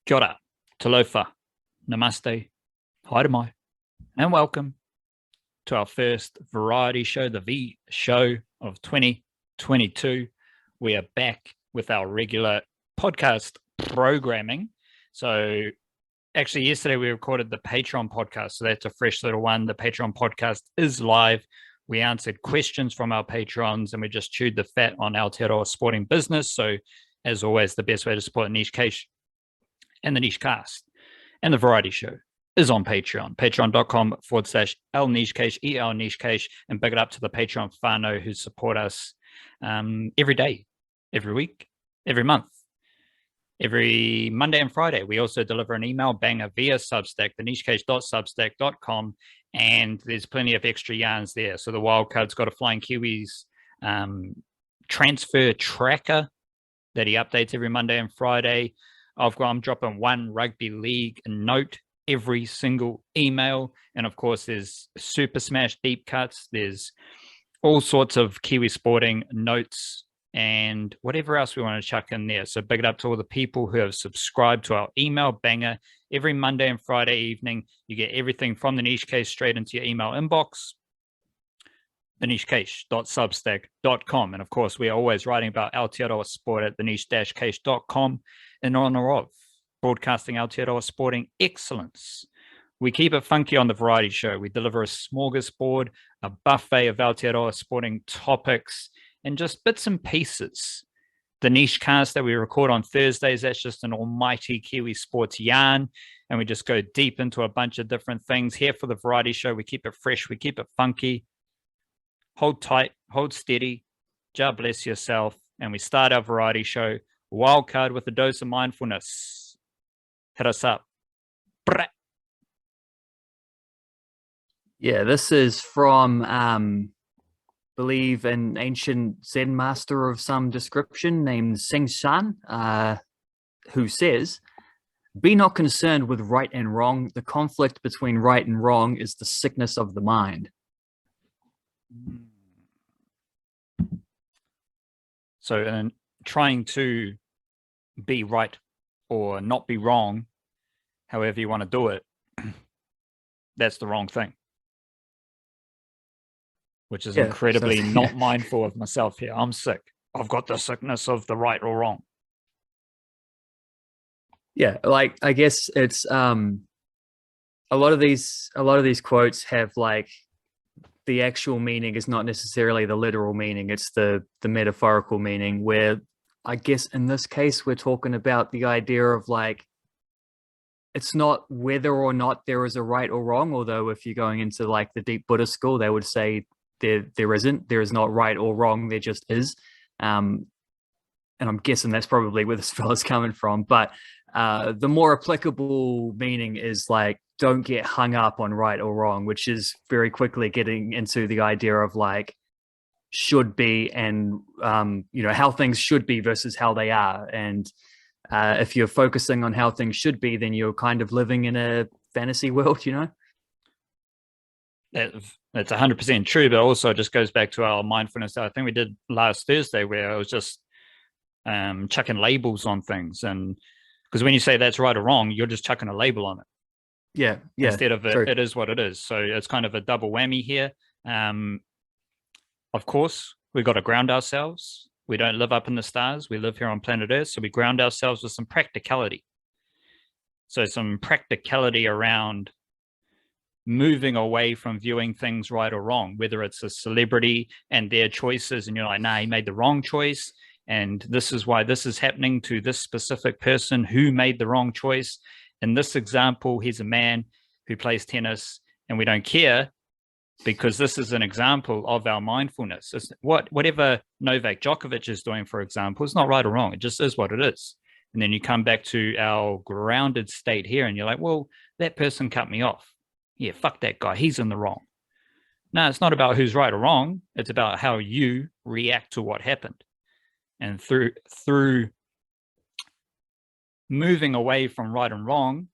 Kia ora, talofa, namaste, haere mai, and welcome to our first variety show, the V show of 2022. We are back with our regular podcast programming. So actually yesterday we recorded the Patreon podcast, so that's a fresh little one. The Patreon podcast is live. We answered questions from our patrons and we just chewed the fat on Aotearoa sporting business. So as always, the best way to support Niche Case and the Niche Cast and the variety show is on Patreon, patreon.com/El Niche Case, EL Niche Case, and big it up to the Patreon whānau who support us every day, every week, every month, every Monday and Friday. We also deliver an email banger via Substack, the nichecase.substack.com, and there's plenty of extra yarns there. So the Wildcard's got a Flying Kiwis transfer tracker that he updates every Monday and Friday. I'm dropping one rugby league note every single email. And of course, there's Super Smash deep cuts. There's all sorts of Kiwi sporting notes and whatever else we want to chuck in there. So big it up to all the people who have subscribed to our email banger. Every Monday and Friday evening, you get everything from the Niche Case straight into your email inbox. thenichecase.substack.com. And of course, we are always writing about Aotearoa sport at theniche-case.com in honor of broadcasting Aotearoa sporting excellence. We keep it funky on the variety show. We deliver a smorgasbord, a buffet of Aotearoa sporting topics, and just bits and pieces. The Niche Cast that we record on Thursdays, that's just an almighty Kiwi sports yarn, and we just go deep into a bunch of different things. Here for the variety show, we keep it fresh, we keep it funky. Hold tight, hold steady, ja bless yourself, and we start our variety show, Wildcard, with a dose of mindfulness. Hit us up. Brah. Yeah, this is from, believe, an ancient Zen master of some description named Sing Shan, who says, "Be not concerned with right and wrong. The conflict between right and wrong is the sickness of the mind." So in trying to be right or not be wrong, however you want to do it, that's the wrong thing. Which is incredibly not mindful of myself here. I'm sick. I've got the sickness of the right or wrong. Yeah, like I guess it's a lot of these quotes have like the actual meaning is not necessarily the literal meaning, it's the metaphorical meaning, where I guess in this case we're talking about the idea of like it's not whether or not there is a right or wrong, although if you're going into like the deep Buddhist school, they would say there is not right or wrong, there just is. And I'm guessing that's probably where this fella's coming from. But the more applicable meaning is like, don't get hung up on right or wrong, which is very quickly getting into the idea of like should be and, how things should be versus how they are. And if you're focusing on how things should be, then you're kind of living in a fantasy world, That's 100% true, but also it just goes back to our mindfulness. I think we did last Thursday where I was just chucking labels on things. And because when you say that's right or wrong, you're just chucking a label on it. Yeah. Instead of it is what it is. So it's kind of a double whammy here. Of course, we've got to ground ourselves. We don't live up in the stars. We live here on planet Earth. So we ground ourselves with some practicality. So some practicality around moving away from viewing things right or wrong, whether it's a celebrity and their choices and you're like, nah, he made the wrong choice. And this is why this is happening to this specific person who made the wrong choice. In this example, he's a man who plays tennis and we don't care because this is an example of our mindfulness. It's whatever Novak Djokovic is doing, for example, is not right or wrong. It just is what it is. And then you come back to our grounded state here and you're like, well, that person cut me off. Yeah, fuck that guy. He's in the wrong. No, it's not about who's right or wrong. It's about how you react to what happened. And through moving away from right and wrong,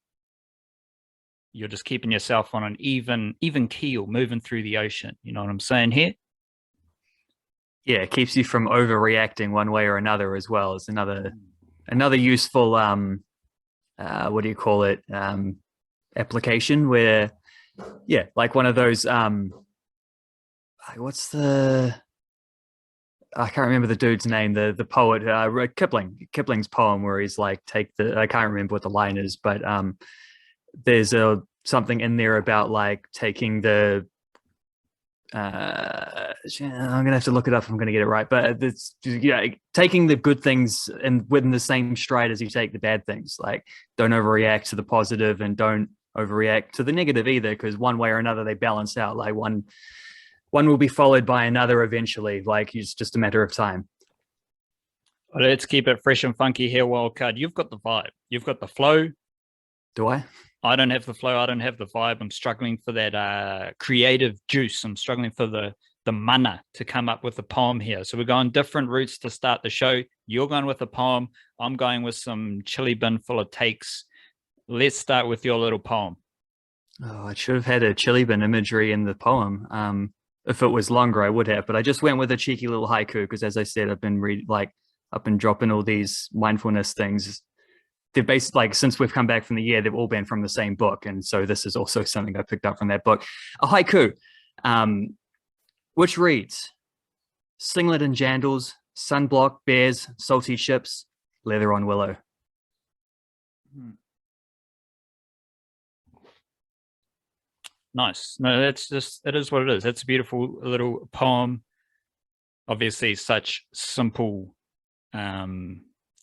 you're just keeping yourself on an even keel, moving through the ocean. You know what I'm saying here? Yeah, it keeps you from overreacting one way or another as well. It's another useful what do you call it? Application where, yeah, like one of those, what's the, I can't remember the dude's name, the poet, Kipling's poem where he's like, I can't remember what the line is, but there's something in there about like taking the, I'm gonna have to look it up if I'm gonna get it right, but it's, yeah, taking the good things and within the same stride as you take the bad things. Like, don't overreact to the positive and don't overreact to the negative either, because one way or another they balance out. Like one will be followed by another eventually. Like, it's just a matter of time. Well, let's keep it fresh and funky here, Wildcard. You've got the vibe. You've got the flow. Do I? I don't have the flow. I don't have the vibe. I'm struggling for that creative juice. I'm struggling for the mana to come up with a poem here. So we're going different routes to start the show. You're going with a poem. I'm going with some chili bin full of takes. Let's start with your little poem. Oh, I should have had a chili bin imagery in the poem. If it was longer, I would have. But I just went with a cheeky little haiku because, as I said, I've been dropping all these mindfulness things. They're based, like, since we've come back from the year, they've all been from the same book. And so this is also something I picked up from that book. A haiku, which reads, singlet and jandals, sunblock, bears, salty chips, leather on willow. Nice. No, it is what it is. It's a beautiful little poem. Obviously, such simple,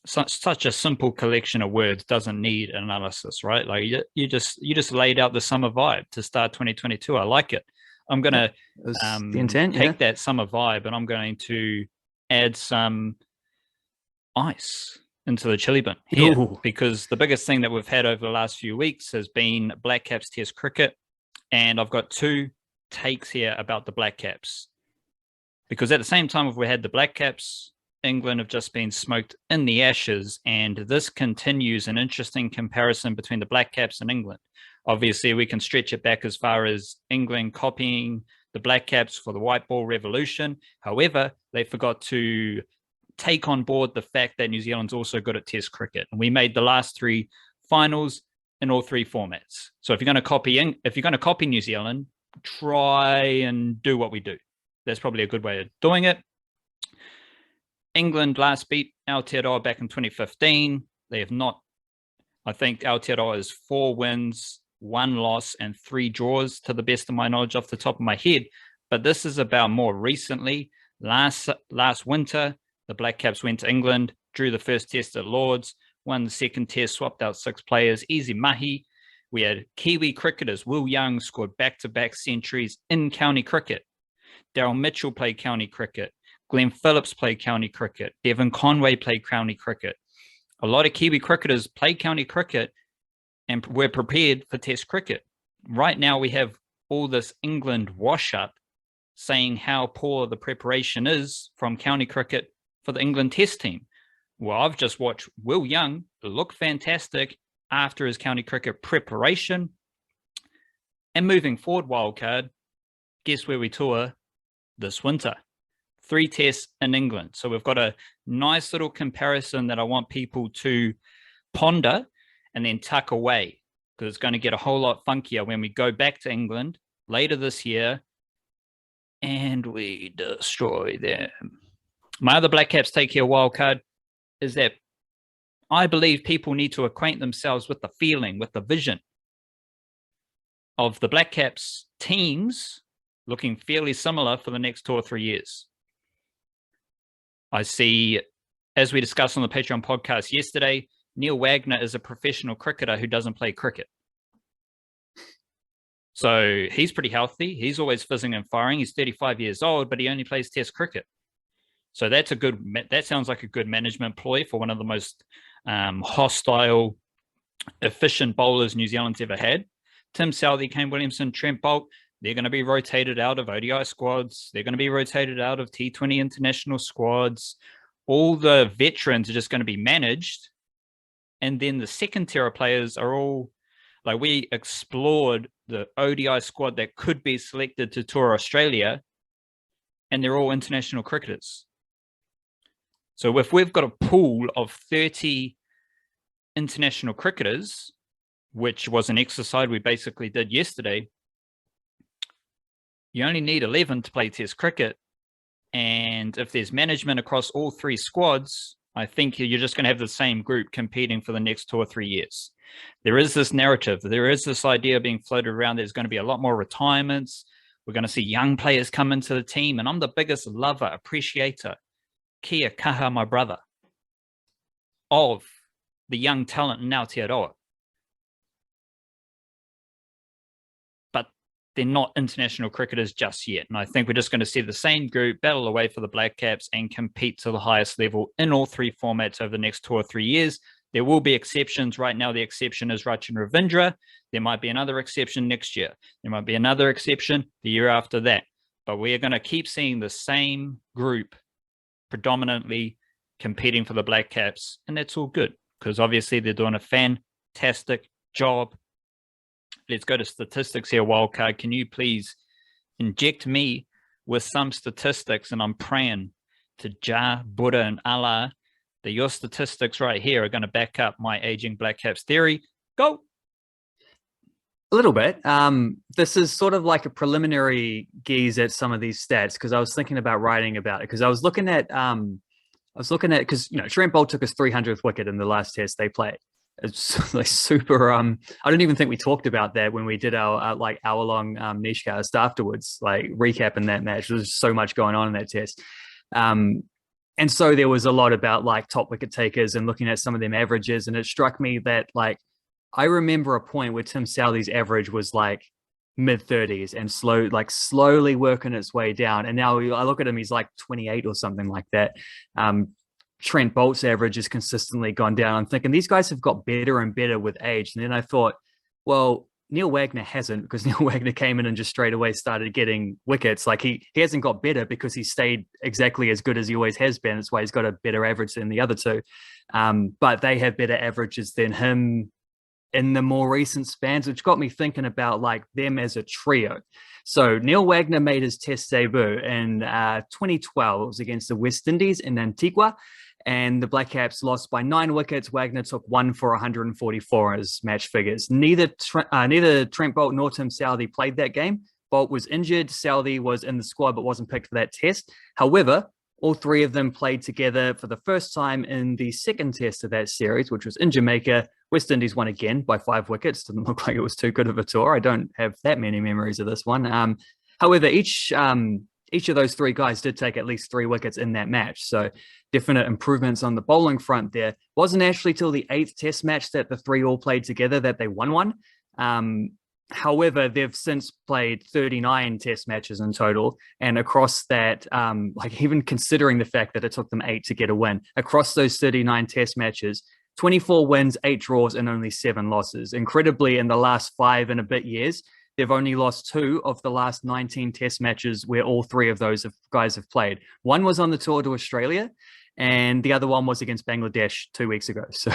such a simple collection of words doesn't need analysis, right? Like you just laid out the summer vibe to start 2022. I like it. I'm gonna the intent, take that summer vibe and I'm going to add some ice into the chili bin here. Ooh. Because the biggest thing that we've had over the last few weeks has been Blackcaps Test cricket, and I've got two takes here about the Blackcaps. Because at the same time, if we had the Blackcaps, England have just been smoked in the ashes, and this continues an interesting comparison between the Blackcaps and England. Obviously, we can stretch it back as far as England copying the Blackcaps for the white ball revolution. However, they forgot to take on board the fact that New Zealand's also good at Test cricket, and we made the last three finals in all three formats. So if you're going to copy New Zealand, try and do what we do. That's probably a good way of doing it. England last beat Aotearoa back in 2015. They have not. I think Aotearoa is 4 wins, 1 loss, and 3 draws, to the best of my knowledge off the top of my head. But this is about more recently. Last winter, the Blackcaps went to England, drew the first test at Lords, won the second test, swapped out 6 players, easy mahi. We had Kiwi cricketers. Will Young scored back-to-back centuries in county cricket. Daryl Mitchell played county cricket. Glenn Phillips played county cricket. Devon Conway played county cricket. A lot of Kiwi cricketers played county cricket and were prepared for Test cricket. Right now, we have all this England wash-up saying how poor the preparation is from county cricket for the England Test team. Well, I've just watched Will Young look fantastic after his county cricket preparation. And moving forward, wildcard, guess where we tour this winter? 3 tests in England. So we've got a nice little comparison that I want people to ponder and then tuck away, because it's going to get a whole lot funkier when we go back to England later this year and we destroy them. My other Blackcaps take here, wildcard, is that I believe people need to acquaint themselves with the feeling, with the vision of the Blackcaps teams looking fairly similar for the next 2 or 3 years. I see, as we discussed on the Patreon podcast yesterday, Neil Wagner is a professional cricketer who doesn't play cricket. So he's pretty healthy. He's always fizzing and firing. He's 35 years old, but he only plays Test cricket. So that sounds like a good management ploy for one of the most hostile, efficient bowlers New Zealand's ever had. Tim Southee, Kane Williamson, Trent Boult, they're going to be rotated out of ODI squads. They're going to be rotated out of T20 international squads. All the veterans are just going to be managed. And then the second tier of players are all, like, we explored the ODI squad that could be selected to tour Australia, and they're all international cricketers. So if we've got a pool of 30 international cricketers, which was an exercise we basically did yesterday, you only need 11 to play Test cricket. And if there's management across all 3 squads, I think you're just going to have the same group competing for the next 2 or 3 years. There is this narrative. There is this idea being floated around. There's going to be a lot more retirements. We're going to see young players come into the team. And I'm the biggest lover, appreciator, kia kaha, my brother, of the young talent in Aotearoa. But they're not international cricketers just yet. And I think we're just going to see the same group battle away for the Blackcaps and compete to the highest level in all 3 formats over the next 2 or 3 years. There will be exceptions. Right now, the exception is Rachin Ravindra. There might be another exception next year. There might be another exception the year after that. But we are going to keep seeing the same group predominantly competing for the Blackcaps. And that's all good, because obviously they're doing a fantastic job. Let's go to statistics here, Wildcard. Can you please inject me with some statistics? And I'm praying to Jah, Buddha, and Allah that your statistics right here are going to back up my aging Blackcaps theory. Go. A little bit. This is sort of like a preliminary gaze at some of these stats, because I was thinking about writing about it, because I was looking at because Trent Boult took his 300th wicket in the last Test they played. It's like super. I don't even think we talked about that when we did our like hour-long niche cast afterwards, like recapping that match. There's so much going on in that Test. And so there was a lot about like top wicket takers and looking at some of them averages. And it struck me that like, I remember a point where Tim Southee's average was like mid-30s and slowly working its way down. And now I look at him, he's like 28 or something like that. Trent Boult's average has consistently gone down. I'm thinking these guys have got better and better with age. And then I thought, well, Neil Wagner hasn't, because Neil Wagner came in and just straight away started getting wickets. Like he hasn't got better because he stayed exactly as good as he always has been. That's why he's got a better average than the other 2. But they have better averages than him in the more recent spans, which got me thinking about like them as a trio. So Neil Wagner made his Test debut in 2012. It was against the West Indies in Antigua, and the Blackcaps lost by 9 wickets. Wagner took 1 for 144 as match figures. Neither Trent Boult nor Tim Southee played that game. Boult was injured. Southee was in the squad but wasn't picked for that Test. However, all 3 of them played together for the first time in the second Test of that series, which was in Jamaica. West Indies won again by 5 wickets. Didn't look like it was too good of a tour. I don't have that many memories of this one. However, each of those 3 guys did take at least 3 wickets in that match. So definite improvements on the bowling front there. Wasn't actually till the 8th Test match that the 3 all played together that they won one. However, they've since played 39 Test matches in total. And across that, like even considering the fact that it took them 8 to get a win, across those 39 Test matches, 24 wins, 8 draws, and only 7 losses. Incredibly, in the last 5 and a bit years, they've only lost 2 of the last 19 Test matches where all 3 of those guys have played. One was on the tour to Australia, and the other one was against Bangladesh 2 weeks ago. So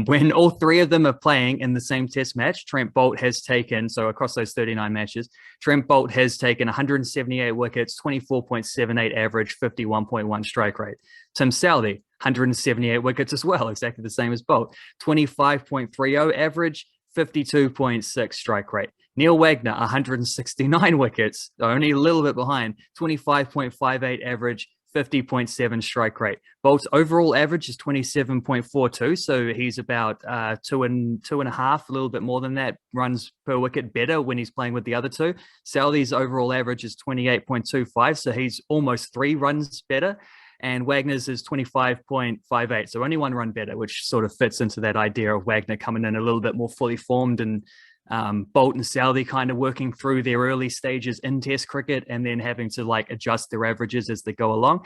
when all 3 of them are playing in the same Test match, Trent Boult has taken, so across those 39 matches, Trent Boult has taken 178 wickets, 24.78 average, 51.1 strike rate. Tim Southee, 178 wickets as well, exactly the same as Boult, 25.30 average, 52.6 strike rate. Neil Wagner, 169 wickets, only a little bit behind, 25.58 average, 50.7 strike rate. Boult's overall average is 27.42, so he's about 2.5, a little bit more than that, runs per wicket better when he's playing with the other 2. Southee's overall average is 28.25, so he's almost 3 runs better. And Wagner's is 25.58, so only 1 run better, which sort of fits into that idea of Wagner coming in a little bit more fully formed, and Boult and Southee kind of working through their early stages in Test cricket and then having to like adjust their averages as they go along.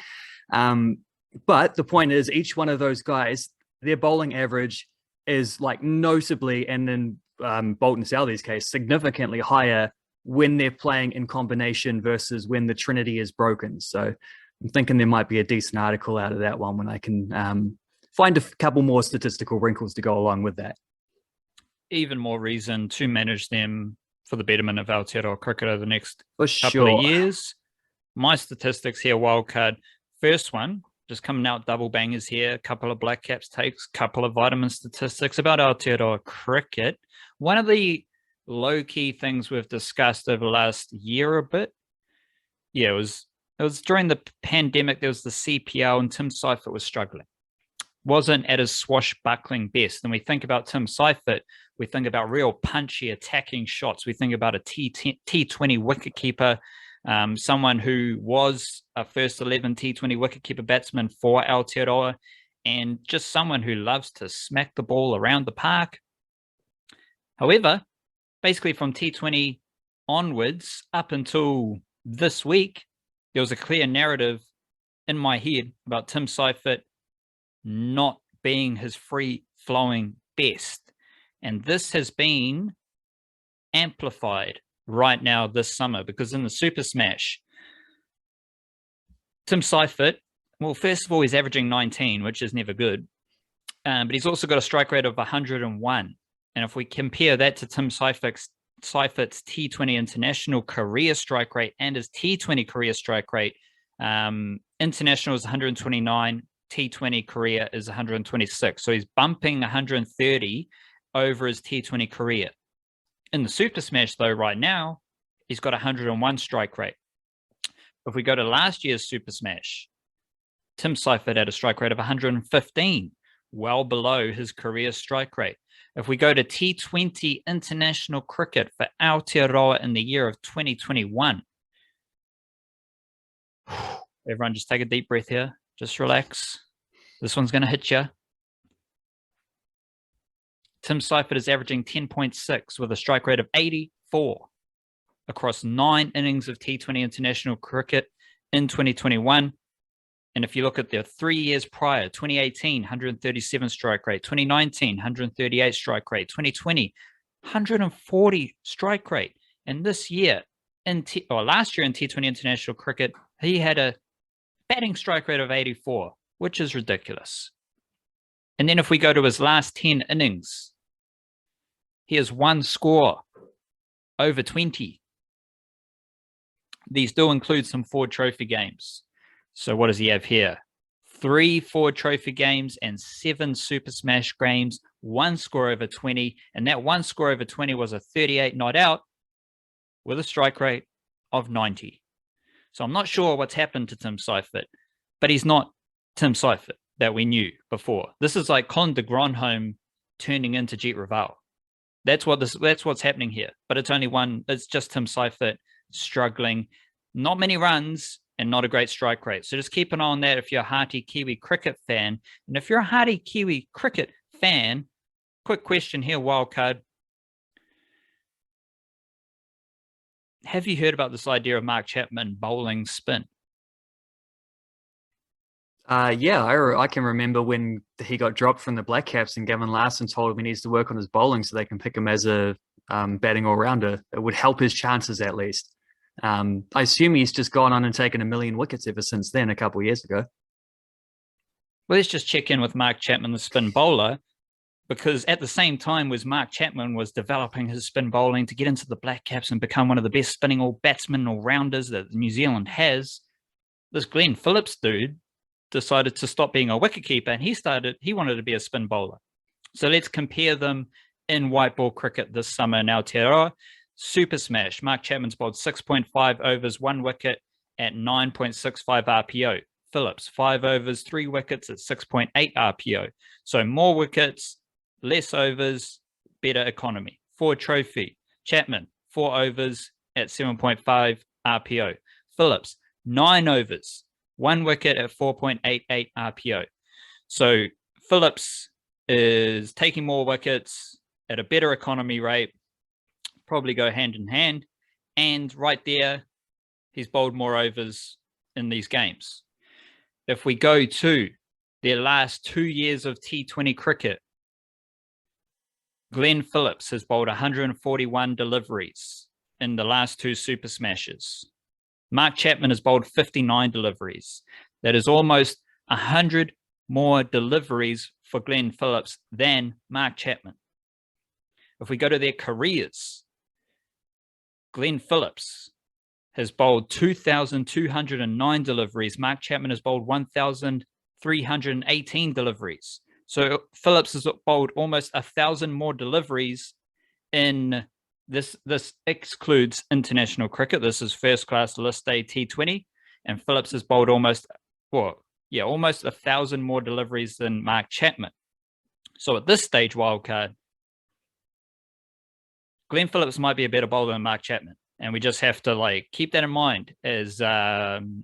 But the point is, each one of those guys, their bowling average is like notably, and in Boult and Southee's case, significantly higher when they're playing in combination versus when the trinity is broken. So I'm thinking there might be a decent article out of that one when I can find a couple more statistical wrinkles to go along with that. Even more reason to manage them for the betterment of Aotearoa cricket over the next For couple sure. of years. My statistics here, wildcard. First one, just coming out double bangers here. A couple of Blackcaps takes, a couple of vitamin statistics about Aotearoa cricket. One of the low-key things we've discussed over the last year a bit, it was during the pandemic. There was the CPL and Tim Seifert was struggling. Wasn't at his swashbuckling best. And we think about Tim Seifert, we think about real punchy attacking shots. We think about a T20 wicketkeeper, someone who was a first 11 T20 wicketkeeper batsman for Aotearoa, and just someone who loves to smack the ball around the park. However, basically from T20 onwards up until this week, there was a clear narrative in my head about Tim Seifert not being his free-flowing best. And this has been amplified right now this summer, because in the Super Smash, Tim Seifert, well, first of all, he's averaging 19, which is never good. But he's also got a strike rate of 101. And if we compare that to Tim Seifert's T20 international career strike rate and his T20 career strike rate, international is 129, T20 career is 126. So he's bumping 130 over his T20 career. In the Super Smash, though, right now, he's got 101 strike rate. If we go to last year's Super Smash, Tim Seifert had a strike rate of 115, well below his career strike rate. If we go to T20 international cricket for Aotearoa in the year of 2021, everyone just take a deep breath here. Just relax. This one's going to hit you. Tim Seifert is averaging 10.6 with a strike rate of 84 across 9 innings of T20 international cricket in 2021. And if you look at the 3 years prior, 2018, 137 strike rate, 2019, 138 strike rate, 2020, 140 strike rate. And this year, last year in T20 international cricket, he had a batting strike rate of 84, which is ridiculous. And then if we go to his last 10 innings, he has one score over 20. These do include some Ford Trophy games. So what does he have here? 3 Ford Trophy games and 7 Super Smash games, one score over 20. And that one score over 20 was a 38 not out with a strike rate of 90. So I'm not sure what's happened to Tim Seifert, but he's not Tim Seifert that we knew before. This is like Colin de Gronholm turning into Jet Raval. That's what's happening here. But it's only one. It's just Tim Seifert struggling. Not many runs and not a great strike rate. So just keep an eye on that if you're a hearty Kiwi cricket fan. And if you're a hearty Kiwi cricket fan, quick question here, wildcard. Have you heard about this idea of Mark Chapman bowling spin? Yeah, I can remember when he got dropped from the Blackcaps and Gavin Larson told him he needs to work on his bowling so they can pick him as a batting all-rounder. It would help his chances at least. I assume he's just gone on and taken 1 million wickets ever since then, a couple of years ago. Well, let's just check in with Mark Chapman, the spin bowler, because at the same time as Mark Chapman was developing his spin bowling to get into the Blackcaps and become one of the best spinning all-batsmen all-rounders that New Zealand has, this Glenn Phillips dude decided to stop being a wicketkeeper and he wanted to be a spin bowler. So let's compare them in white ball cricket this summer in Aotearoa. Super Smash, Mark Chapman's bowled 6.5 overs, 1 wicket at 9.65 RPO. Phillips, 5 overs, 3 wickets at 6.8 RPO. So more wickets, less overs, better economy. Ford Trophy, Chapman, 4 overs at 7.5 RPO. Phillips, 9 overs, 1 wicket at 4.88 RPO. So Phillips is taking more wickets at a better economy rate, probably go hand in hand. And right there, he's bowled more overs in these games. If we go to their last 2 years of T20 cricket, Glenn Phillips has bowled 141 deliveries in the last 2 Super Smashes. Mark Chapman has bowled 59 deliveries. That is almost 100 more deliveries for Glenn Phillips than Mark Chapman. If we go to their careers, Glenn Phillips has bowled 2,209 deliveries. Mark Chapman has bowled 1,000 318 deliveries. So Phillips has bowled almost 1,000 more deliveries in this. This excludes international cricket. This is first class list A T20, and Phillips has bowled almost 1,000 more deliveries than Mark Chapman. So at this stage, wildcard, Glenn Phillips might be a better bowler than Mark Chapman, and we just have to keep that in mind as T20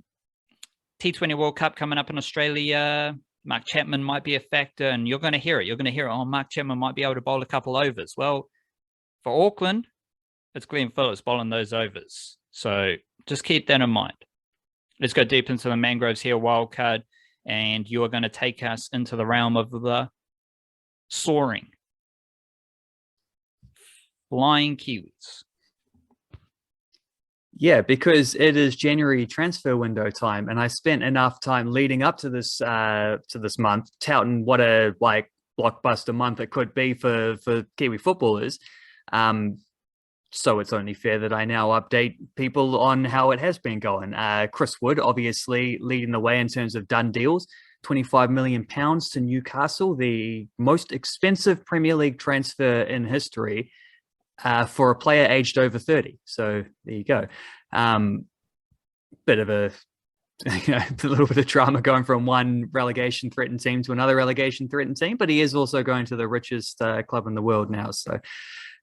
World Cup coming up in Australia. Mark Chapman might be a factor, and you're going to hear it. You're going to hear it. Oh, Mark Chapman might be able to bowl a couple overs. Well, for Auckland, it's Glenn Phillips bowling those overs. So just keep that in mind. Let's go deep into the mangroves here, wildcard, and you are going to take us into the realm of the soaring, flying Kiwis. Yeah, because it is January transfer window time, and I spent enough time leading up to this month touting what a blockbuster month it could be for Kiwi footballers. So it's only fair that I now update people on how it has been going. Chris Wood, obviously leading the way in terms of done deals. £25 million to Newcastle, the most expensive Premier League transfer in history. For a player aged over 30. So there you go. Bit of a little bit of drama going from one relegation threatened team to another relegation threatened team, but he is also going to the richest club in the world now. So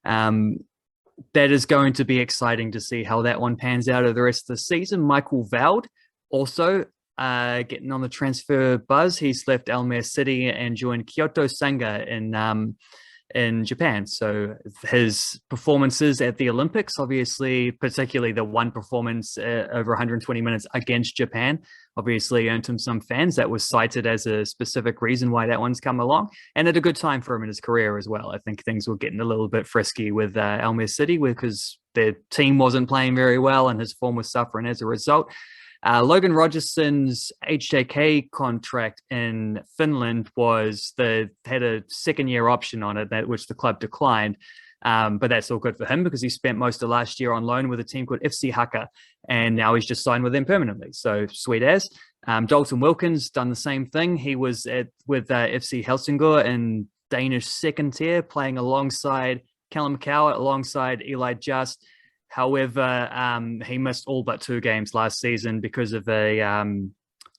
that is going to be exciting to see how that one pans out over the rest of the season. Michael Veld also getting on the transfer buzz. He's left Almere City and joined Kyoto Sanga in Japan. So his performances at the Olympics, obviously, particularly the one performance over 120 minutes against Japan, obviously earned him some fans. That was cited as a specific reason why that one's come along, and at a good time for him in his career as well. I think things were getting a little bit frisky with Almere City because their team wasn't playing very well and his form was suffering as a result. Logan Rogerson's HJK contract in Finland had a second-year option on it, which the club declined. But that's all good for him because he spent most of last year on loan with a team called FC Haka, and now he's just signed with them permanently. So sweet as. Dalton Wilkins done the same thing. He was with FC Helsingør in Danish second tier, playing alongside Callum Cowart, alongside Eli Just. However, he missed all but 2 games last season because of it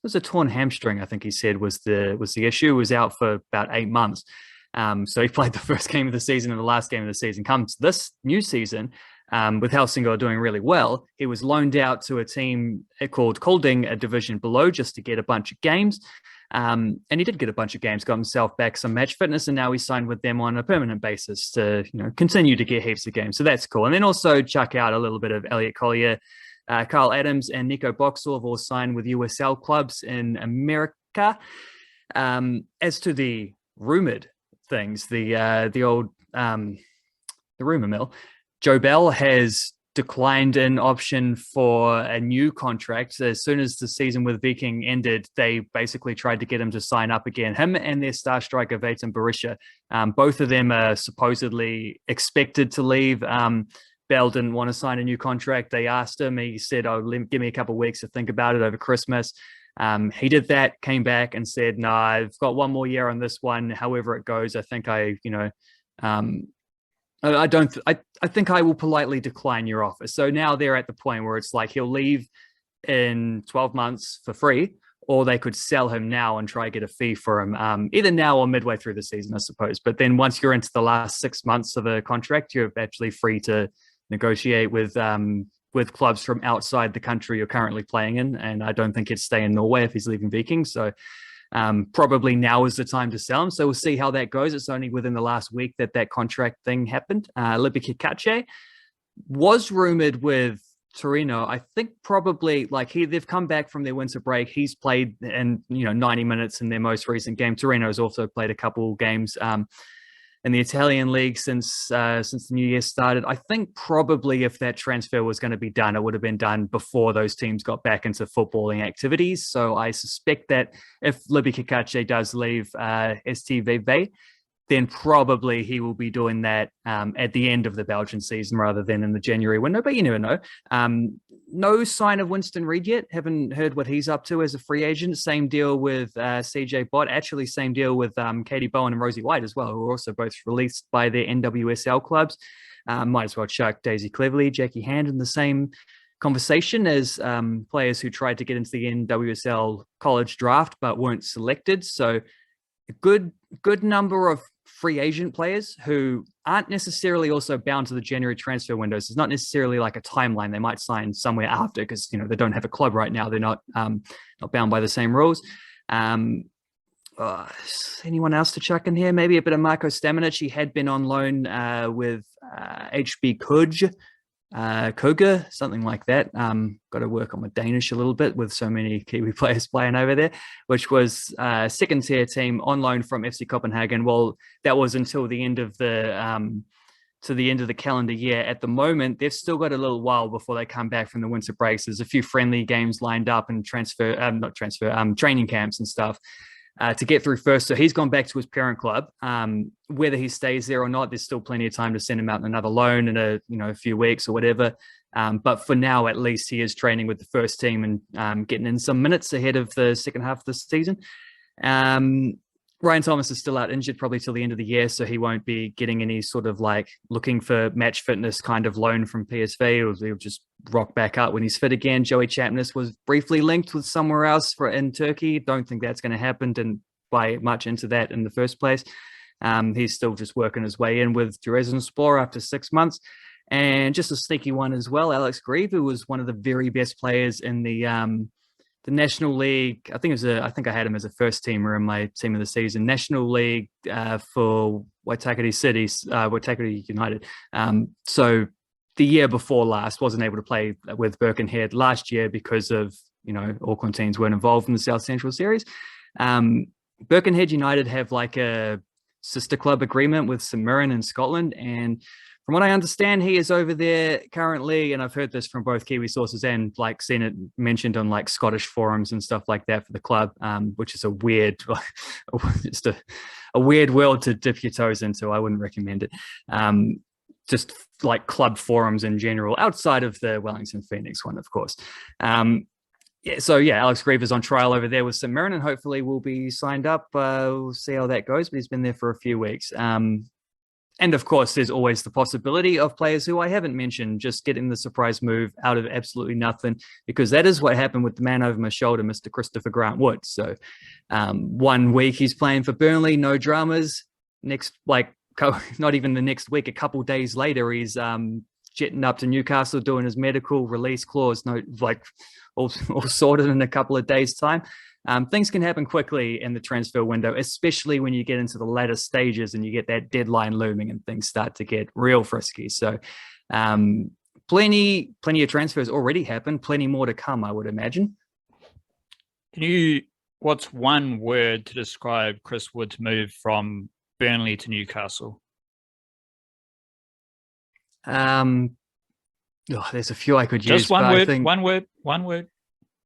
was a torn hamstring, I think he said was the issue. He was out for about 8 months. So he played the first game of the season and the last game of the season. Comes this new season, with Helsingør doing really well, he was loaned out to a team called Kolding, a division below, just to get a bunch of games. And he did get a bunch of games, got himself back some match fitness, and now he's signed with them on a permanent basis to continue to get heaps of games. So that's cool. And then also chuck out a little bit of Elliot Collier, Carl Adams, and Nico Boxall have all signed with USL clubs in America. As to the rumored things, the rumor mill, Joe Bell has declined an option for a new contract. As soon as the season with Viking ended, they basically tried to get him to sign up again. Him and their star striker, Vadim Berisha. Both of them are supposedly expected to leave. Bell didn't want to sign a new contract. They asked him. He said, give me a couple of weeks to think about it over Christmas. He did that, came back and said, no, I've got one more year on this one. However it goes, I think I think I will politely decline your offer. So now they're at the point where it's like he'll leave in 12 months for free, or they could sell him now and try to get a fee for him, either now or midway through the season, I suppose. But then once you're into the last 6 months of a contract, you're actually free to negotiate with clubs from outside the country you're currently playing in. And I don't think he'd stay in Norway if he's leaving Viking. So probably now is the time to sell him. So we'll see how that goes. It's only within the last week that contract thing happened. Libby Kikache was rumored with Torino. I think probably they've come back from their winter break. He's played in 90 minutes in their most recent game. Torino has also played a couple games in the Italian league since the new year started. I think probably if that transfer was going to be done, it would have been done before those teams got back into footballing activities. So I suspect that if Libby Kikache does leave STVV, then probably he will be doing that at the end of the Belgian season rather than in the January window. But you never know. No sign of Winston Reid yet. Haven't heard what he's up to as a free agent. Same deal with CJ Bott. Actually, same deal with Katie Bowen and Rosie White as well, who are also both released by their NWSL clubs. Might as well chuck Daisy Cleverly, Jackie Hand in the same conversation as players who tried to get into the NWSL college draft but weren't selected. So a good number of free agent players who aren't necessarily also bound to the January transfer windows. It's not necessarily like a timeline. They might sign somewhere after because, you know, they don't have a club right now. They're not bound by the same rules. Anyone else to chuck in here? Maybe a bit of Marko Stamenic. He had been on loan with HB Kuga, something like that. Got to work on my Danish a little bit with so many Kiwi players playing over there, which was a second tier team on loan from FC Copenhagen. Well, that was until the end of the calendar year. At the moment, they've still got a little while before they come back from the winter breaks. There's a few friendly games lined up and training camps and stuff to get through first. So he's gone back to his parent club. Whether he stays there or not, there's still plenty of time to send him out on another loan in a few weeks or whatever. But for now, at least, he is training with the first team and getting in some minutes ahead of the second half of the season. Ryan Thomas is still out injured probably till the end of the year, so he won't be getting any sort of like looking for match fitness kind of loan from PSV. He'll just rock back up when he's fit again. Joey Chapman was briefly linked with somewhere else in Turkey. Don't think that's going to happen. Didn't buy much into that in the first place. He's still just working his way in with Giresunspor after 6 months. And just a sneaky one as well, Alex Grieve, who was one of the very best players in the National League. I think I had him as a first teamer in my team of the season. National League for Waitakere United. So the year before last, wasn't able to play with Birkenhead last year because of, Auckland teams weren't involved in the South Central Series. Birkenhead United have like a sister club agreement with St Mirren in Scotland, and from what I understand, he is over there currently, and I've heard this from both Kiwi sources and like seen it mentioned on like Scottish forums and stuff like that for the club, which is a weird world to dip your toes into. I wouldn't recommend it. Just like club forums in general, outside of the Wellington Phoenix one, of course. Alex Grieve is on trial over there with St Mirren, and hopefully will be signed up. We'll see how that goes, but he's been there for a few weeks. And of course, there's always the possibility of players who I haven't mentioned just getting the surprise move out of absolutely nothing, because that is what happened with the man over my shoulder, Mr. Christopher Grant Wood. So 1 week he's playing for Burnley, no dramas. Not even the next week, a couple days later, he's jetting up to Newcastle doing his medical release clause, all sorted in a couple of days' time. Things can happen quickly in the transfer window, especially when you get into the latter stages and you get that deadline looming and things start to get real frisky. So plenty of transfers already happened, plenty more to come, I would imagine. What's one word to describe Chris Wood's move from Burnley to Newcastle? There's a few I could use. Just one word.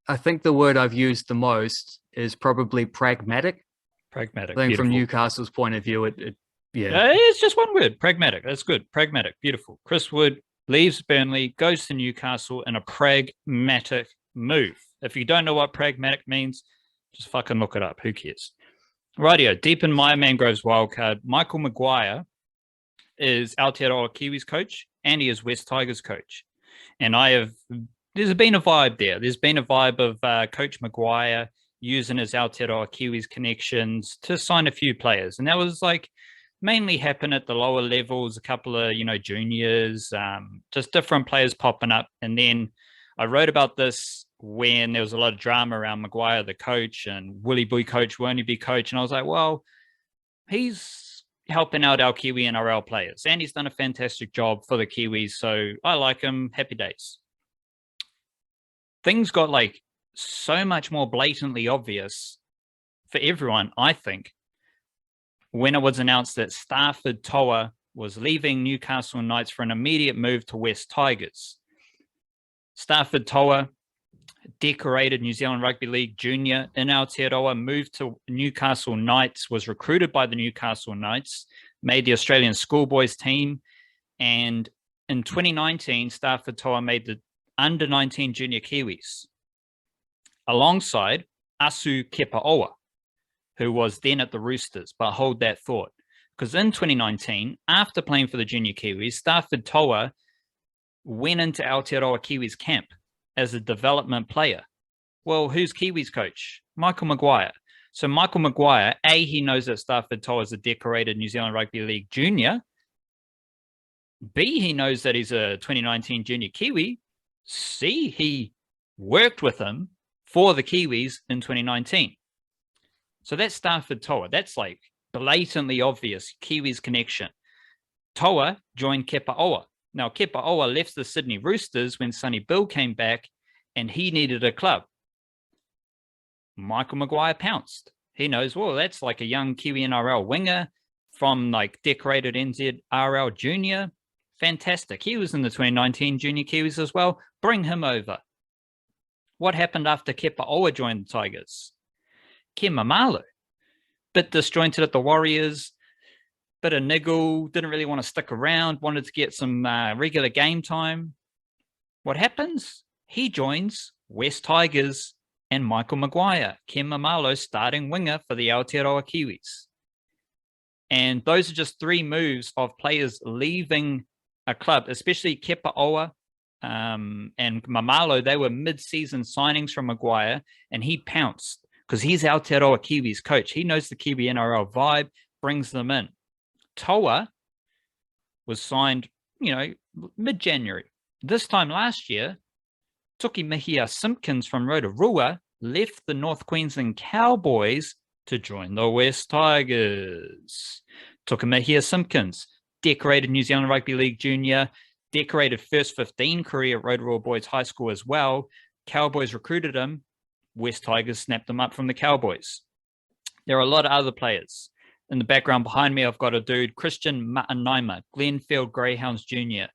I think the word I've used the most is probably pragmatic. Pragmatic. I think beautiful. From Newcastle's point of view, it's just one word. Pragmatic. That's good. Pragmatic. Beautiful. Chris Wood leaves Burnley, goes to Newcastle in a pragmatic move. If you don't know what pragmatic means, just fucking look it up. Who cares? Rightio. Deep in my Mangroves wildcard, Michael Maguire is Aotearoa Kiwis coach, and he is West Tigers coach. And there's been a vibe there. There's been a vibe of Coach Maguire using his Aotearoa Kiwis connections to sign a few players. And that was mainly happen at the lower levels, a couple of, juniors, just different players popping up. And then I wrote about this when there was a lot of drama around Maguire, the coach, and Willie Boy coach, won't he be coach? And I was like, well, he's helping out our Kiwi-NRL players, and he's done a fantastic job for the Kiwis. So I like him. Happy days. Things got so much more blatantly obvious for everyone, I think, when it was announced that Starford Toa was leaving Newcastle Knights for an immediate move to West Tigers. Starford Toa decorated New Zealand Rugby League junior in Aotearoa, moved to Newcastle Knights, was recruited by the Newcastle Knights, made the Australian schoolboys team, and in 2019, Starford Toa made the under-19 junior Kiwis, alongside Asu Kepaoa, who was then at the Roosters. But hold that thought, because in 2019, after playing for the junior Kiwis, Starford Toa went into Aotearoa Kiwis camp as a development player. Well, who's Kiwis coach? Michael Maguire. So Michael Maguire, A, he knows that Starford Toa is a decorated New Zealand Rugby League junior. B, he knows that he's a 2019 junior Kiwi. C, he worked with him for the Kiwis in 2019. So that's Starford Toa. That's like blatantly obvious Kiwis connection. Toa joined Kepaoa. Now, Kepaoa left the Sydney Roosters when Sonny Bill came back and he needed a club. Michael Maguire pounced. He knows, well, that's like a young Kiwi-NRL winger from like decorated NZRL junior. Fantastic. He was in the 2019 junior Kiwis as well. Bring him over. What happened after Kepaoa joined the Tigers? Kim Mamalu. Bit disjointed at the Warriors. Bit of niggle, didn't really want to stick around, wanted to get some regular game time. What happens? He joins West Tigers and Michael Maguire, Ken Mamalo, starting winger for the Aotearoa Kiwis. And those are just three moves of players leaving a club, especially Kepaoa and Mamalo. They were mid-season signings from Maguire, and he pounced because he's Aotearoa Kiwis coach. He knows the Kiwi-NRL vibe, brings them in. Toa was signed, mid-January. This time last year, Tukimihia Simpkins from Rotorua left the North Queensland Cowboys to join the West Tigers. Tukimihia Simpkins, decorated New Zealand Rugby League junior, decorated first 15 career at Rotorua Boys High School as well. Cowboys recruited him. West Tigers snapped him up from the Cowboys. There are a lot of other players. In the background behind me, I've got a dude, Christian Ma'anaima, Glenfield Greyhounds Jr.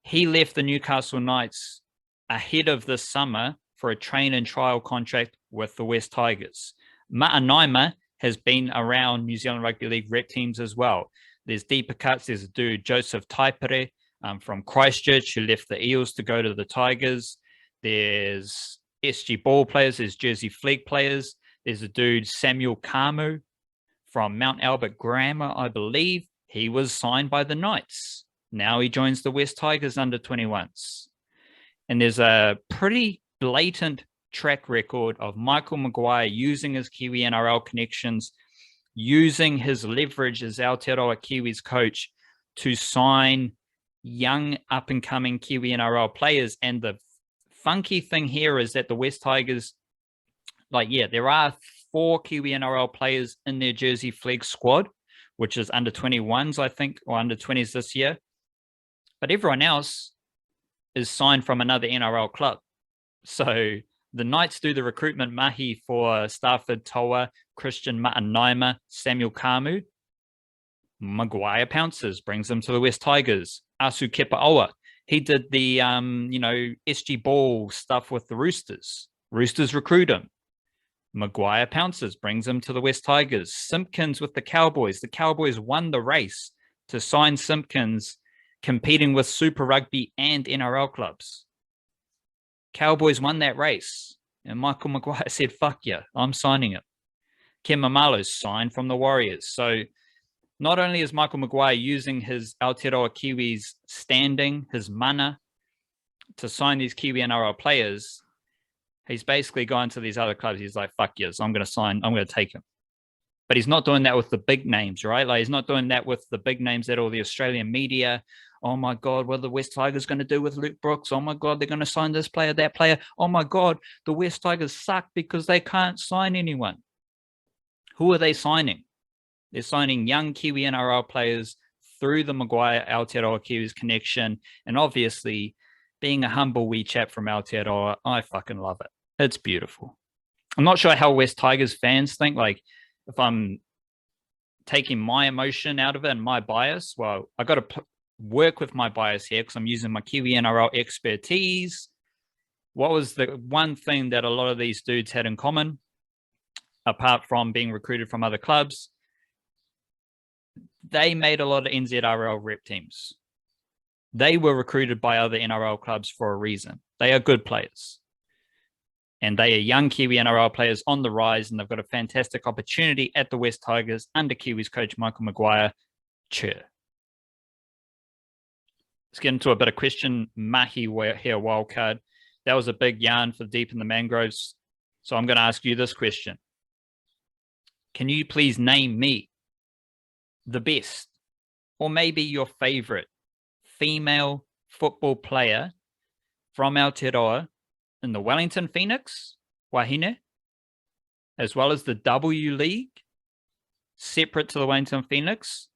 He left the Newcastle Knights ahead of this summer for a train and trial contract with the West Tigers. Ma'anaima has been around New Zealand Rugby League rep teams as well. There's deeper cuts. There's a dude, Joseph Taipere from Christchurch, who left the Eels to go to the Tigers. There's SG ball players. There's Jersey Flegg players. There's a dude, Samuel Kamu, from Mount Albert Grammar, I believe. He was signed by the Knights. Now he joins the West Tigers under 21s. And there's a pretty blatant track record of Michael Maguire using his Kiwi-NRL connections, using his leverage as Aotearoa Kiwis coach to sign young up-and-coming Kiwi-NRL players. And the funky thing here is that the West Tigers, there are 4 Kiwi-NRL players in their Jersey Flegg squad, which is under 21s, I think, or under 20s this year. But everyone else is signed from another NRL club. So the Knights do the recruitment mahi for Starford Toa, Christian Ma'anaima, Samuel Kamu. Maguire pounces, brings them to the West Tigers. Asu Kepaoa, he did the, SG ball stuff with the Roosters. Roosters recruit him. Maguire pounces, brings him to the West Tigers. Simpkins with the Cowboys. The Cowboys won the race to sign Simpkins, competing with Super Rugby and NRL clubs. Cowboys won that race. And Michael Maguire said, fuck yeah, I'm signing it. Ken Mamalo's signed from the Warriors. So not only is Michael Maguire using his Aotearoa Kiwis standing, his mana, to sign these Kiwi-NRL players, he's basically gone to these other clubs. He's like, fuck yes, I'm going to take him. But he's not doing that with the big names, right? Like, he's not doing that with the big names that all the Australian media, oh my God, what are the West Tigers going to do with Luke Brooks? Oh my God, they're going to sign this player, that player. Oh my God, the West Tigers suck because they can't sign anyone. Who are they signing? They're signing young Kiwi-NRL players through the Maguire Aotearoa Kiwis connection. And obviously, being a humble wee chap from Aotearoa, I fucking love it. It's beautiful. I'm not sure how West Tigers fans think. Like, if I'm taking my emotion out of it and my bias, well, I got to work with my bias here because I'm using my Kiwi-NRL expertise. What was the one thing that a lot of these dudes had in common, apart from being recruited from other clubs? They made a lot of NZRL rep teams. They were recruited by other NRL clubs for a reason. They are good players. And they are young Kiwi-NRL players on the rise, and they've got a fantastic opportunity at the West Tigers under Kiwis coach Michael Maguire. Cheer. Let's get into a bit of question. Mahi here, wildcard. That was a big yarn for deep in the mangroves. So I'm going to ask you this question. Can you please name me the best, or maybe your favorite female football player from Aotearoa in the Wellington Phoenix, Wahine, as well as the W League, separate to the Wellington Phoenix,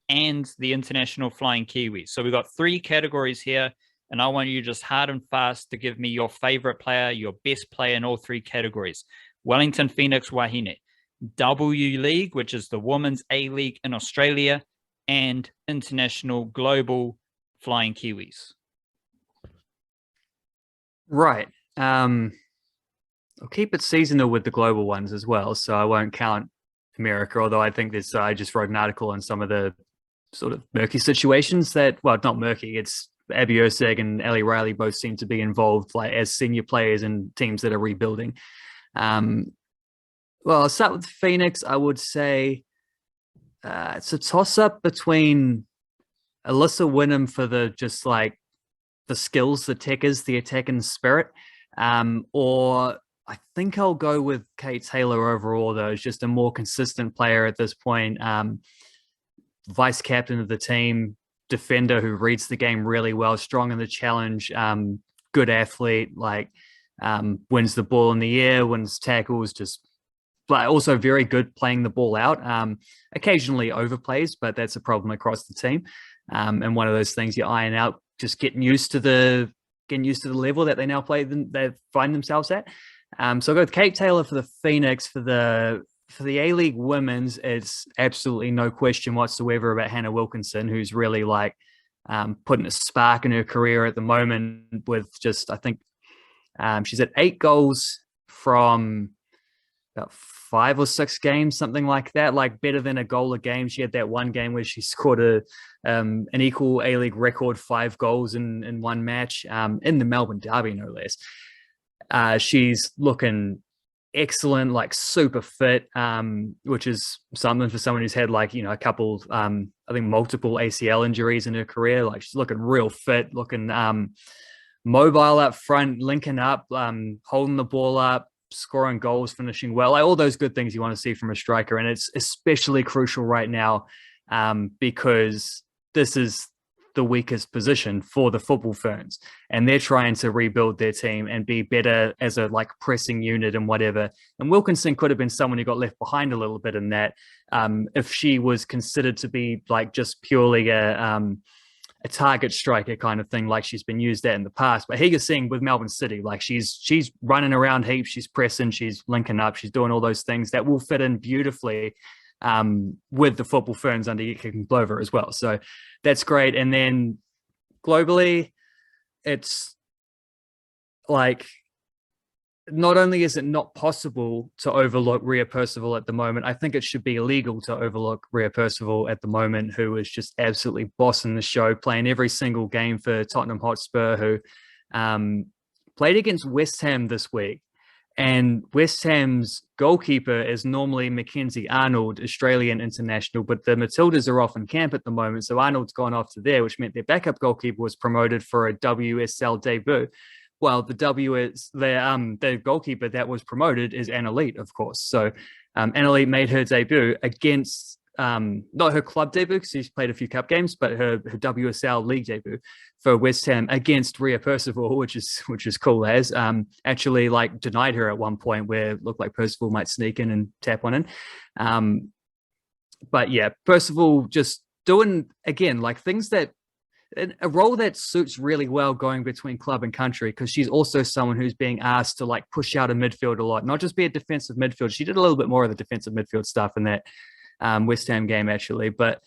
and the International Flying Kiwis? So we've got 3 categories here, and I want you just hard and fast to give me your favorite player, your best player in all 3 categories. Wellington Phoenix, Wahine, W League, which is the Women's A League in Australia, and International Global Flying Kiwis. Right. I'll keep it seasonal with the global ones as well, so I won't count America, although I think this, I just wrote an article on some of the sort of murky situations that, well, not murky, it's Abby Urseg and Ellie Riley both seem to be involved like as senior players in teams that are rebuilding. Well, I'll start with Phoenix. I would say it's a toss-up between Alyssa Wynnum for the just like the skills, the techers, the attacking spirit, or I think I'll go with Kate Taylor overall, though. She's just a more consistent player at this point. Vice captain of the team, defender who reads the game really well, strong in the challenge, good athlete, like wins the ball in the air, wins tackles, just but also very good playing the ball out. Occasionally overplays, but that's a problem across the team. And one of those things you iron out, just getting used to the level that they now play, they find themselves at. So I'll go with Kate Taylor for the Phoenix. For the A-League women's, it's absolutely no question whatsoever about Hannah Wilkinson, who's really like putting a spark in her career at the moment with just, I think she's at 8 goals from about 5 or 6 games, something like that, like better than a goal a game. She had that one game where she scored an equal A-League record 5 goals in one match in the Melbourne Derby, no less. She's looking excellent, like super fit, which is something for someone who's had like, you know, a couple, I think multiple ACL injuries in her career. Like she's looking real fit, looking mobile up front, linking up, holding the ball up, scoring goals, finishing well, like all those good things you want to see from a striker. And it's especially crucial right now because this is the weakest position for the football ferns, and they're trying to rebuild their team and be better as a like pressing unit and whatever. And Wilkinson could have been someone who got left behind a little bit in that if she was considered to be like just purely a target striker kind of thing, like she's been used at in the past. But here you're seeing with Melbourne City, like she's running around heaps, she's pressing, she's linking up, she's doing all those things that will fit in beautifully with the football ferns under Yika Glover as well. So that's great. And then globally, it's like, not only is it not possible to overlook Ria Percival at the moment, I think it should be illegal to overlook Ria Percival at the moment, who is just absolutely bossing the show, playing every single game for Tottenham Hotspur, who played against West Ham this week. And West Ham's goalkeeper is normally Mackenzie Arnold, Australian international, but the Matildas are off in camp at the moment. So Arnold's gone off to there, which meant their backup goalkeeper was promoted for a WSL debut. Well, the goalkeeper that was promoted is Annalete, of course. So Annalete made her debut against, not her club debut because she's played a few cup games, but her WSL league debut for West Ham against Ria Percival, which is cool as. Actually, like denied her at one point where it looked like Percival might sneak in and tap one in. But yeah, Percival just doing again like things that, a role that suits really well going between club and country, because she's also someone who's being asked to like push out a midfield a lot, not just be a defensive midfield. She did a little bit more of the defensive midfield stuff in that West Ham game actually, but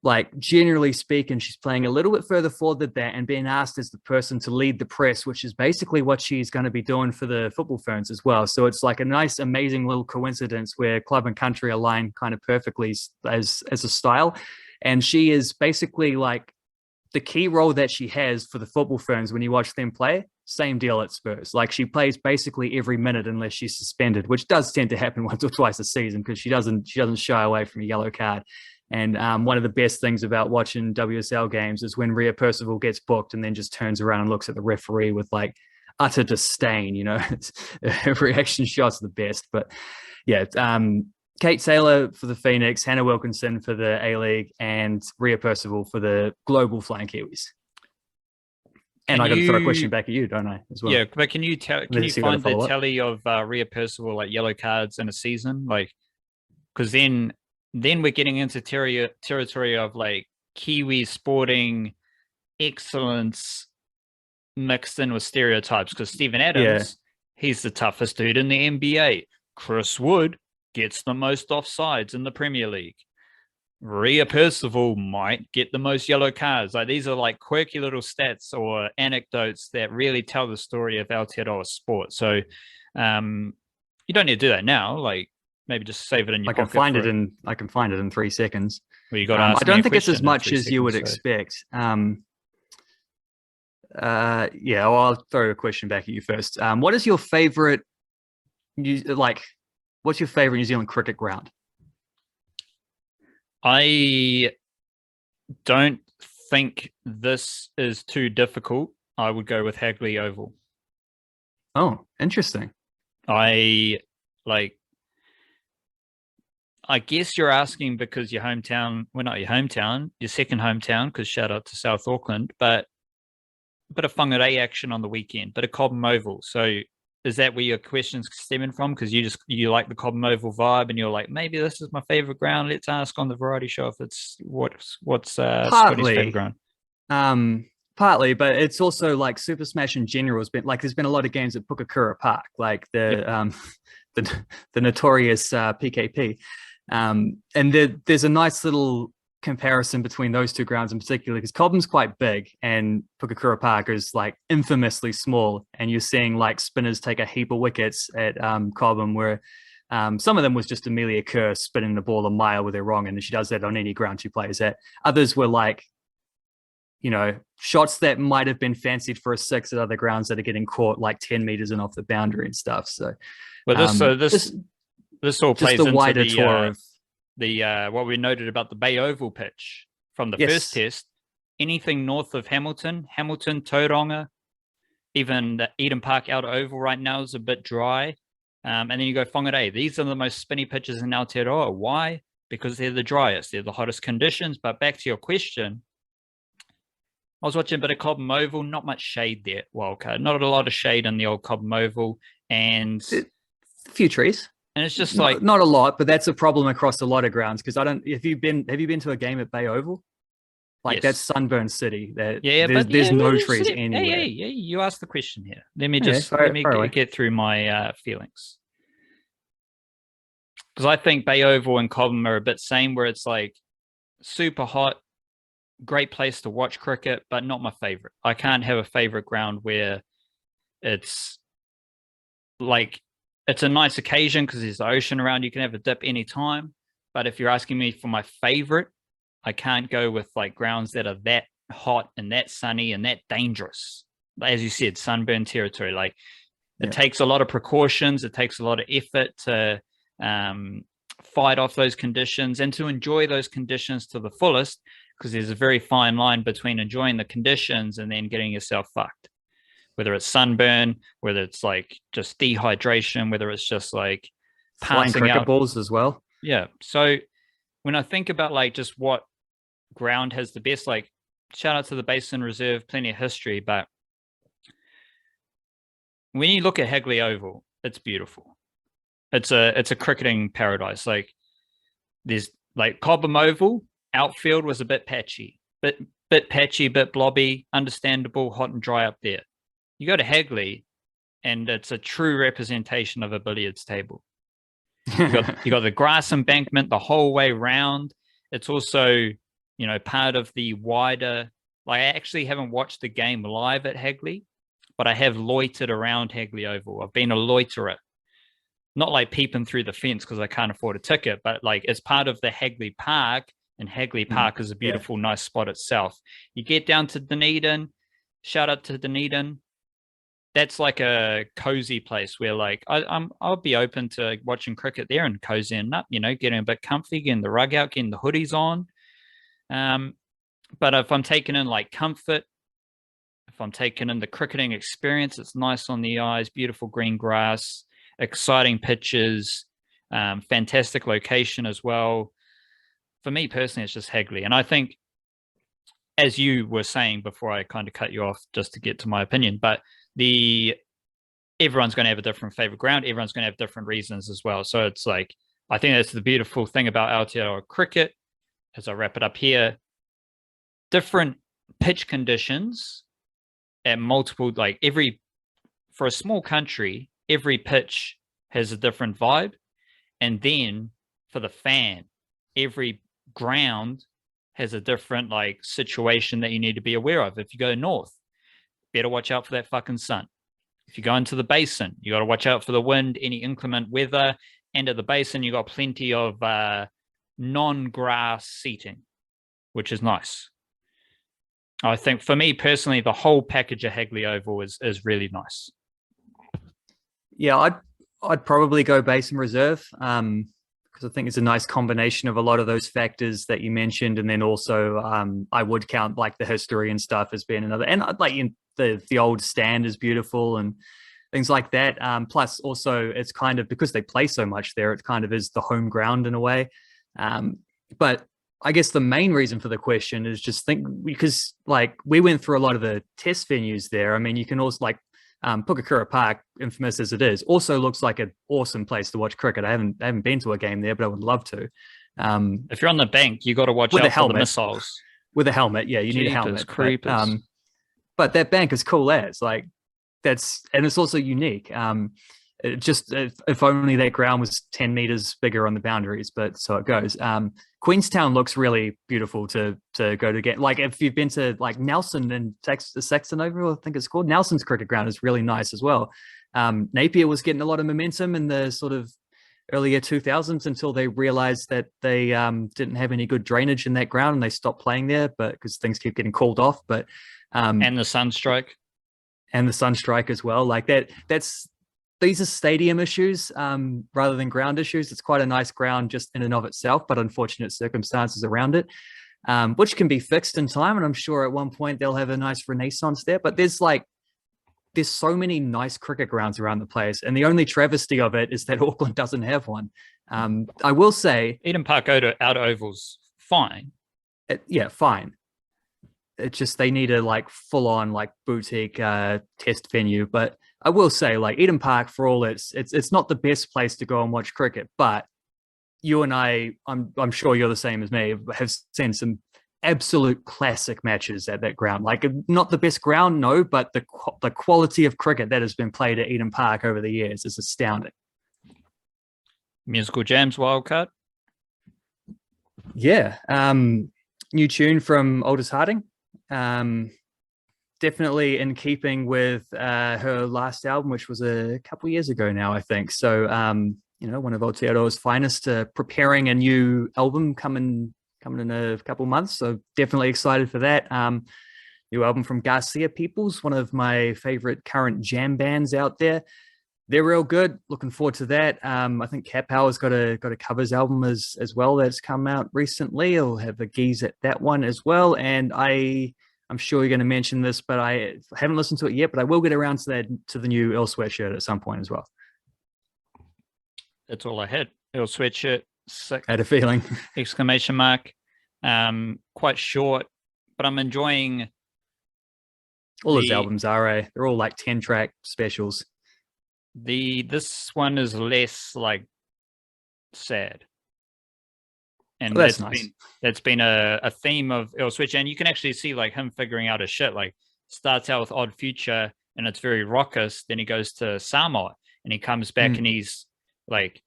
like generally speaking, she's playing a little bit further forward than that and being asked as the person to lead the press, which is basically what she's going to be doing for the football ferns as well. So it's like a nice, amazing little coincidence where club and country align kind of perfectly as a style. And she is basically like the key role that she has for the football ferns when you watch them play. Same deal at Spurs. Like she plays basically every minute unless she's suspended, which does tend to happen once or twice a season because she doesn't shy away from a yellow card. And one of the best things about watching WSL games is when Ria Percival gets booked and then just turns around and looks at the referee with like utter disdain. You know, her reaction shots are the best. But yeah, Kate Taylor for the Phoenix, Hannah Wilkinson for the A-League, and Ria Percival for the Global Flying Kiwis. And I got to throw a question back at you, don't I? As well. Yeah, but can you find the tally of Ria Percival like yellow cards in a season? Like, because then we're getting into territory of like Kiwi sporting excellence mixed in with stereotypes. Because Steven Adams, he's the toughest dude in the NBA. Chris Wood gets the most offsides in the Premier League. Ria Percival might get the most yellow cards. Like these are like quirky little stats or anecdotes that really tell the story of Aotearoa sport. So you don't need to do that now. Like maybe just save it in your pocket. I can find it in 3 seconds. Well, you got to ask I don't think it's as much as you would expect. Well, I'll throw a question back at you first. What is your favorite? What's your favorite New Zealand cricket ground? I don't think this is too difficult. I would go with Hagley Oval. Oh, interesting. I guess you're asking because your hometown, well, not your hometown, your second hometown, because shout out to South Auckland, but a bit of whangarei action on the weekend, bit of Cobham Oval. So is that where your question's stemming from? Because you like the Cobham Oval vibe, and you're like, maybe this is my favorite ground. Let's ask on the variety show if it's what's Scotty's favorite ground. Partly, but it's also like Super Smash in general has been like there's been a lot of games at Pukakura Park, like the notorious PKP, and there's a nice little comparison between those two grounds in particular because Cobham's quite big and Pukakura Park is like infamously small, and you're seeing like spinners take a heap of wickets at Cobham where some of them was just Amelia Kerr spinning the ball a mile where they're wrong, and she does that on any ground she plays at. Others were like, you know, shots that might have been fancied for a six at other grounds that are getting caught like 10 meters and off the boundary and stuff. So, well, this all plays into wider tour of what we noted about the Bay Oval pitch from the first test. Anything north of Hamilton, Tauranga, even the Eden Park Outer Oval right now is a bit dry. And then you go whangarei. These are the most spinny pitches in Aotearoa. Why? Because they're the driest. They're the hottest conditions. But back to your question, I was watching a bit of Cobham Oval, not much shade there, Wildcard. Not a lot of shade in the old Cobham Oval. And a few trees. And it's just like not a lot, but that's a problem across a lot of grounds. Because have you been to a game at Bay Oval? Like that's Sunburn City. There's no trees anywhere. Yeah. You asked the question here. Let me get through my feelings. Because I think Bay Oval and Cobham are a bit same, where it's like super hot, great place to watch cricket, but not my favorite. I can't have a favorite ground where it's like it's a nice occasion because there's the ocean around. You can have a dip anytime. But if you're asking me for my favorite, I can't go with like grounds that are that hot and that sunny and that dangerous. As you said, sunburn territory. Like it takes a lot of precautions. It takes a lot of effort to fight off those conditions and to enjoy those conditions to the fullest, because there's a very fine line between enjoying the conditions and then getting yourself fucked. Whether it's sunburn, whether it's like just dehydration, whether it's just like flying cricket balls as well. Yeah. So when I think about like just what ground has the best, like shout out to the Basin Reserve, plenty of history, but when you look at Hagley Oval, it's beautiful. It's a cricketing paradise. Like there's like Cobham Oval, outfield was a bit patchy, bit blobby, understandable, hot and dry up there. You go to Hagley, and it's a true representation of a billiards table. You got the grass embankment the whole way round. It's also, part of the wider, like I actually haven't watched the game live at Hagley, but I have loitered around Hagley Oval. I've been a loiterer, not like peeping through the fence because I can't afford a ticket, but like it's part of the Hagley Park, and Hagley Park is a beautiful, nice spot itself. You get down to Dunedin, shout out to Dunedin. That's like a cozy place where like I'll be open to watching cricket there and cozying up, getting a bit comfy, getting the rug out, getting the hoodies on. But if I'm taking in like comfort, if I'm taking in the cricketing experience, it's nice on the eyes, beautiful green grass, exciting pitches, fantastic location as well. For me personally, it's just Hagley. And I think, as you were saying before I kind of cut you off just to get to my opinion, but everyone's going to have a different favorite ground. Everyone's going to have different reasons as well. So it's like, I think that's the beautiful thing about Aotearoa cricket. As I wrap it up here, different pitch conditions at multiple, like for a small country, every pitch has a different vibe. And then for the fan, every ground has a different like situation that you need to be aware of. If you go north, better watch out for that fucking sun. If you go into the basin, you got to watch out for the wind, any inclement weather. And at the basin, you got plenty of non-grass seating, which is nice. I think for me personally, the whole package of Hagley Oval is really nice. Yeah, I'd probably go basin reserve because I think it's a nice combination of a lot of those factors that you mentioned, and then also I would count like the history and stuff as being another. And like the old stand is beautiful and things like that. Plus, also it's kind of because they play so much there, it kind of is the home ground in a way. But I guess the main reason for the question is just because like we went through a lot of the test venues there. I mean, you can also like Pukakura Park, infamous as it is, also looks like an awesome place to watch cricket. I haven't been to a game there, but I would love to. If you're on the bank, you got to watch out for the missiles. With a helmet, yeah, you need a helmet. But that bank is cool as like and it's also unique. If only that ground was 10 meters bigger on the boundaries, but so it goes. Queenstown looks really beautiful to go to get. Like if you've been to like Nelson and Saxon Oval, I think it's called, Nelson's cricket ground is really nice as well. Napier was getting a lot of momentum in the sort of earlier 2000s until they realized that they didn't have any good drainage in that ground and they stopped playing there, but because things keep getting called off. But and the sunstrike. And the sunstrike as well. Like these are stadium issues rather than ground issues. It's quite a nice ground just in and of itself, but unfortunate circumstances around it, which can be fixed in time. And I'm sure at one point they'll have a nice renaissance there. But there's so many nice cricket grounds around the place. And the only travesty of it is that Auckland doesn't have one. I will say Eden Park out Oval's fine. Fine. It's just they need a like full on like boutique test venue. But I will say like Eden Park, for all it's not the best place to go and watch cricket, but you and I'm sure you're the same as me, have seen some absolute classic matches at that ground. Like not the best ground, no, but the quality of cricket that has been played at Eden Park over the years is astounding. Musical Jams Wildcard. Yeah. New tune from Aldous Harding. Definitely in keeping with her last album, which was a couple years ago now, I think. So, one of Aotearoa's finest, preparing a new album coming in a couple months. So definitely excited for that. New album from Garcia Peoples, one of my favorite current jam bands out there. They're real good. Looking forward to that. I think Cat Power's got a covers album as well that's come out recently. I'll have a geeze at that one as well. And I'm sure you're going to mention this, but I haven't listened to it yet, but I will get around to the new Earl Sweatshirt at some point as well. That's all I had. Earl Sweatshirt. I had a feeling. Exclamation mark. Quite short, but I'm enjoying all his albums are, they're all like 10-track specials. This one is less like sad. And that's nice. That's been a theme of Earl Switch. And you can actually see like him figuring out his shit. Like starts out with Odd Future and it's very raucous. Then he goes to Samoa and he comes back and he's like,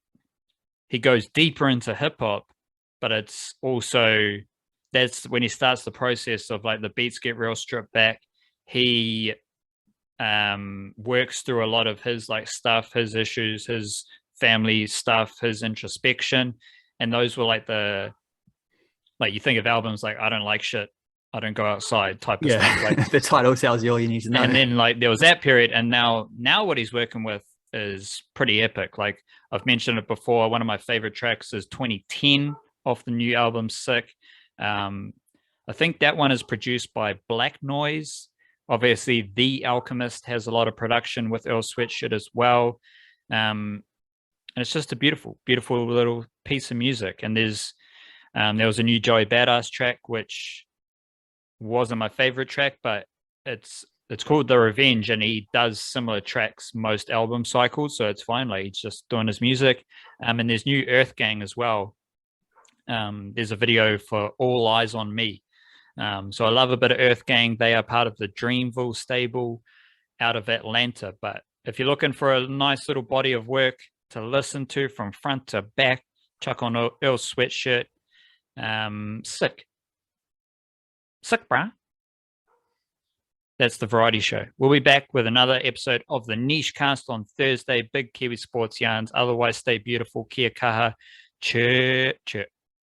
he goes deeper into hip hop, but it's also, that's when he starts the process of like the beats get real stripped back. He works through a lot of his like stuff, his issues, his family stuff, his introspection, and those were like you think of albums like I Don't Like Shit, I Don't Go Outside type of stuff. Like the title tells you all you need to know. And then like there was that period, and now what he's working with is pretty epic. Like I've mentioned it before, one of my favorite tracks is 2010 off the new album Sick. I think that one is produced by Black Noise. Obviously, The Alchemist has a lot of production with Earl Sweatshirt as well. And it's just a beautiful, beautiful little piece of music. And there was a new Joey Badass track, which wasn't my favorite track, but it's called The Revenge, and he does similar tracks most album cycles, so it's fine. Like he's just doing his music. And there's new Earth Gang as well. There's a video for All Eyes on Me. So I love a bit of Earth Gang. They are part of the Dreamville stable out of Atlanta. But if you're looking for a nice little body of work to listen to from front to back, chuck on Earl Sweatshirt. Sick, bruh. That's the Variety Show. We'll be back with another episode of the Niche Cast on Thursday. Big Kiwi sports yarns. Otherwise, stay beautiful. Kia kaha. Chirp, chirp.